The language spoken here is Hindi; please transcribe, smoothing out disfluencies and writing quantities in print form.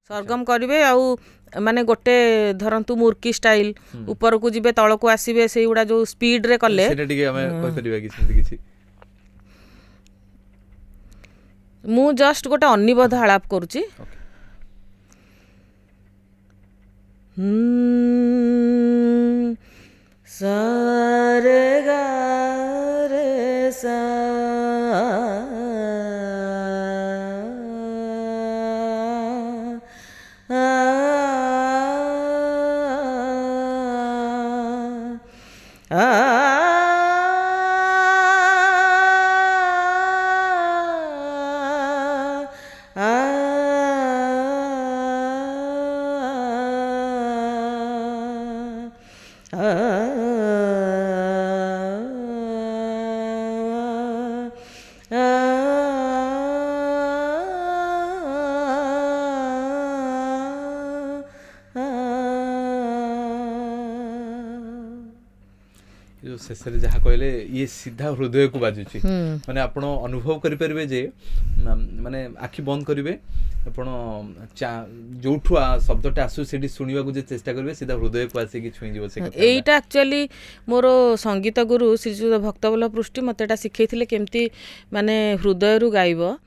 सरगम करेंगे आउ माने गोटे धरंतु मुर्की स्टाइल ऊपर को जिबे तल को आसीबे से गुडा जो स्पीड रे कले सेटा टिके हमें कहि परिबा कि सेमति किछि मु जस्ट गोटे अनिबद्ध आलाप करूची सा रे गा रे सा जो शेष जहाँ कहले ये सीधा हृदय को बाजुची माने आपण अनुभव करि परिबे जे माने आखि बंद करिवे आपण जोठु शब्दटा आसु सेठी सुनिबा को जे चेष्टा करिवे सीधा हृदय को आसी कि छुई दिबो से एटा एक्चुअली मोर संगीत गुरु श्रीजुत भक्तबल्लभ पृष्टि मतेटा सिखैथिले केमती माने हृदय रु गाइबो